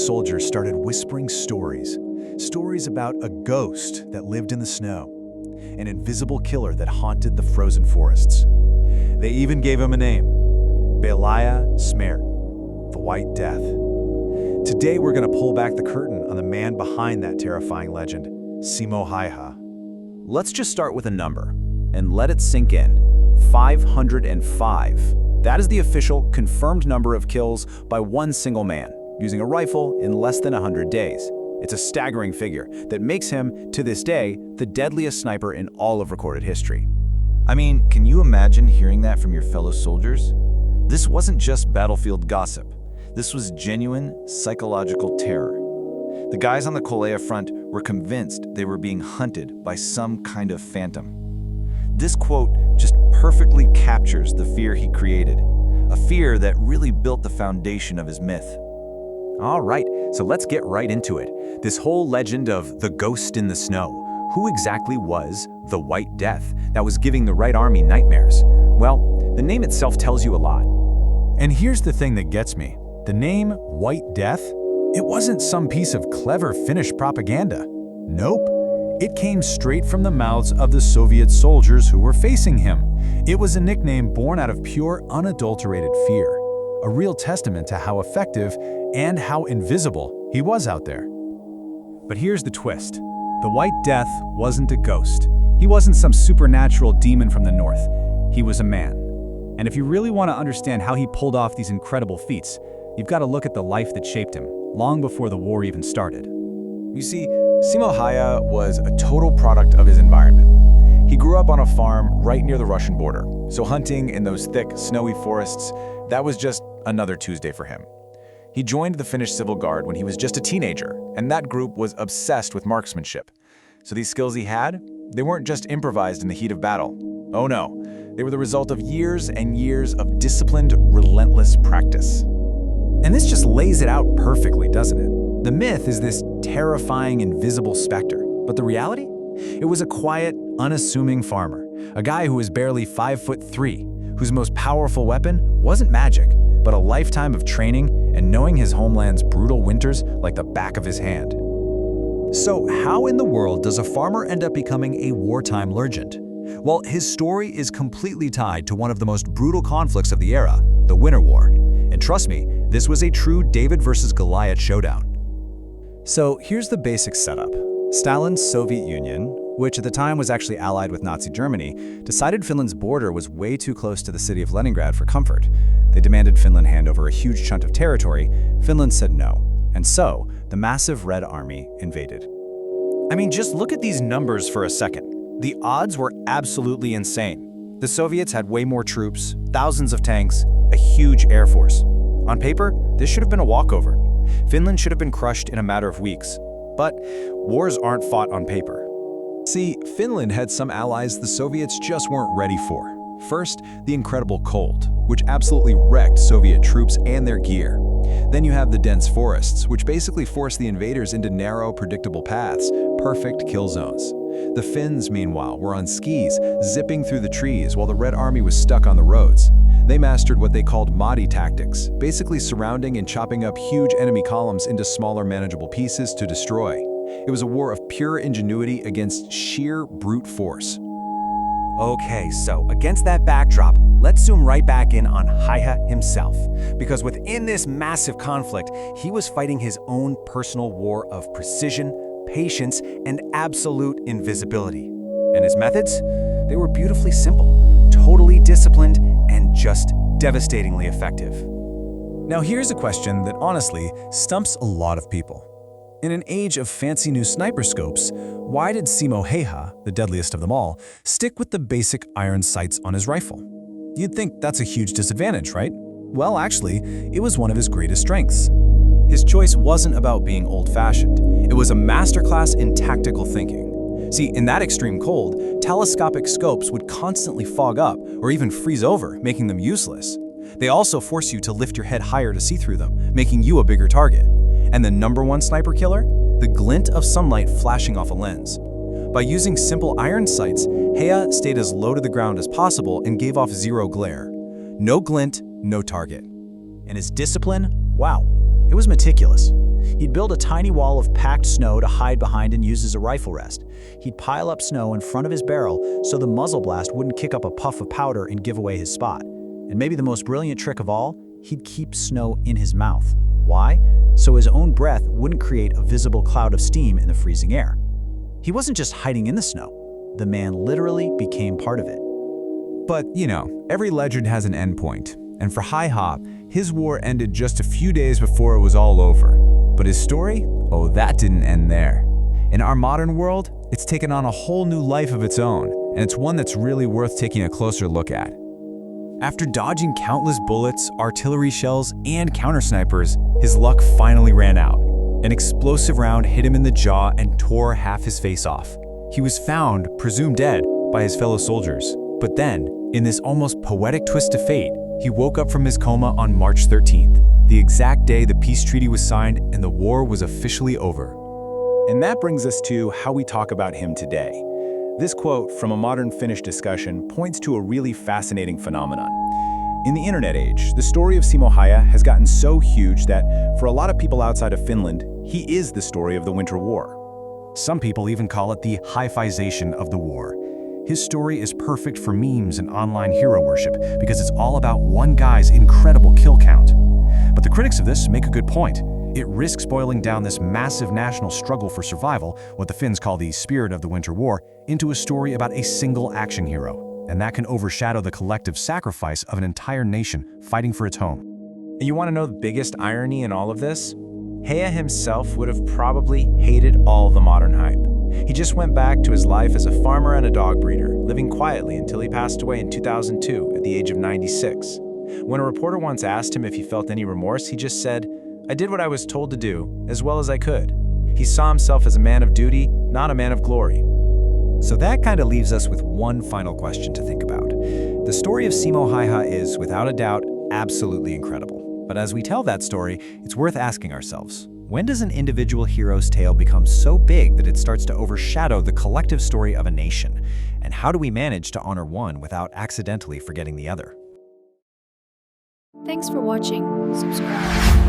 soldiers started whispering stories. Stories about a ghost that lived in the snow, an invisible killer that haunted the frozen forests. They even gave him a name, Belaya Smert, the White Death. Today we're going to pull back the curtain on the man behind that terrifying legend, Simo Häyhä. Let's just start with a number and let it sink in. 505. That is the official, confirmed number of kills by one single man, using a rifle in less than 100 days. It's a staggering figure that makes him, to this day, the deadliest sniper in all of recorded history. I mean, can you imagine hearing that from your fellow soldiers? This wasn't just battlefield gossip. This was genuine psychological terror. The guys on the Korea front were convinced they were being hunted by some kind of phantom. This quote just perfectly captures the fear he created, a fear that really built the foundation of his myth. All right, so let's get right into it. This whole legend of the ghost in the snow. Who exactly was the White Death that was giving the Red Army nightmares? Well, the name itself tells you a lot. And here's the thing that gets me. The name White Death? It wasn't some piece of clever Finnish propaganda. Nope. It came straight from the mouths of the Soviet soldiers who were facing him. It was a nickname born out of pure, unadulterated fear. A real testament to how effective and how invisible he was out there. But here's the twist. The White Death wasn't a ghost. He wasn't some supernatural demon from the north. He was a man. And if you really want to understand how he pulled off these incredible feats, you've got to look at the life that shaped him, long before the war even started. You see, Simo Häyhä was a total product of his environment. He grew up on a farm right near the Russian border, so hunting in those thick, snowy forests, that was just another Tuesday for him. He joined the Finnish Civil Guard when he was just a teenager, and that group was obsessed with marksmanship. So these skills he had, they weren't just improvised in the heat of battle. Oh no, they were the result of years and years of disciplined, relentless practice. And this just lays it out perfectly, doesn't it? The myth is this terrifying, invisible specter. But the reality? It was a quiet, unassuming farmer, a guy who was barely 5'3", whose most powerful weapon wasn't magic, but a lifetime of training and knowing his homeland's brutal winters like the back of his hand. So how in the world does a farmer end up becoming a wartime legend? Well, his story is completely tied to one of the most brutal conflicts of the era, the Winter War. And trust me, this was a true David versus Goliath showdown. So here's the basic setup. Stalin's Soviet Union, which at the time was actually allied with Nazi Germany, decided Finland's border was way too close to the city of Leningrad for comfort. They demanded Finland hand over a huge chunk of territory. Finland said no. And so, the massive Red Army invaded. I mean, just look at these numbers for a second. The odds were absolutely insane. The Soviets had way more troops, thousands of tanks, a huge air force. On paper, this should have been a walkover. Finland should have been crushed in a matter of weeks. But wars aren't fought on paper. See, Finland had some allies the Soviets just weren't ready for. First, the incredible cold, which absolutely wrecked Soviet troops and their gear. Then you have the dense forests, which basically forced the invaders into narrow, predictable paths, perfect kill zones. The Finns, meanwhile, were on skis, zipping through the trees while the Red Army was stuck on the roads. They mastered what they called Mahti tactics, basically surrounding and chopping up huge enemy columns into smaller, manageable pieces to destroy. It was a war of pure ingenuity against sheer brute force. Okay, so against that backdrop, let's zoom right back in on Häyhä himself. Because within this massive conflict, he was fighting his own personal war of precision, patience, and absolute invisibility. And his methods? They were beautifully simple, totally disciplined, and just devastatingly effective. Now here's a question that honestly stumps a lot of people. In an age of fancy new sniper scopes, why did Simo Häyhä, the deadliest of them all, stick with the basic iron sights on his rifle? You'd think that's a huge disadvantage, right? Well, actually, it was one of his greatest strengths. His choice wasn't about being old-fashioned. It was a masterclass in tactical thinking. See, in that extreme cold, telescopic scopes would constantly fog up or even freeze over, making them useless. They also force you to lift your head higher to see through them, making you a bigger target. And the number one sniper killer? The glint of sunlight flashing off a lens. By using simple iron sights, Häyhä stayed as low to the ground as possible and gave off zero glare. No glint, no target. And his discipline? Wow. It was meticulous. He'd build a tiny wall of packed snow to hide behind and use as a rifle rest. He'd pile up snow in front of his barrel so the muzzle blast wouldn't kick up a puff of powder and give away his spot. And maybe the most brilliant trick of all, he'd keep snow in his mouth. Why? So his own breath wouldn't create a visible cloud of steam in the freezing air. He wasn't just hiding in the snow. The man literally became part of it. But, every legend has an endpoint. And for Häyhä, his war ended just a few days before it was all over. But his story? Oh, that didn't end there. In our modern world, it's taken on a whole new life of its own, and it's one that's really worth taking a closer look at. After dodging countless bullets, artillery shells, and counter-snipers, his luck finally ran out. An explosive round hit him in the jaw and tore half his face off. He was found, presumed dead, by his fellow soldiers. But then, in this almost poetic twist of fate, he woke up from his coma on March 13th, the exact day the peace treaty was signed and the war was officially over. And that brings us to how we talk about him today. This quote from a modern Finnish discussion points to a really fascinating phenomenon. In the internet age, the story of Simo Häyhä has gotten so huge that, for a lot of people outside of Finland, he is the story of the Winter War. Some people even call it the Häyhäization of the war. His story is perfect for memes and online hero worship because it's all about one guy's incredible kill count. But the critics of this make a good point. It risks boiling down this massive national struggle for survival, what the Finns call the spirit of the Winter War, into a story about a single action hero. And that can overshadow the collective sacrifice of an entire nation fighting for its home. And you want to know the biggest irony in all of this? Häyhä himself would have probably hated all the modern hype. He just went back to his life as a farmer and a dog breeder, living quietly until he passed away in 2002 at the age of 96. When a reporter once asked him if he felt any remorse, he just said, "I did what I was told to do, as well as I could." He saw himself as a man of duty, not a man of glory. So that kind of leaves us with one final question to think about. The story of Simo Häyhä is, without a doubt, absolutely incredible. But as we tell that story, it's worth asking ourselves, when does an individual hero's tale become so big that it starts to overshadow the collective story of a nation? And how do we manage to honor one without accidentally forgetting the other? Thanks for watching. Subscribe.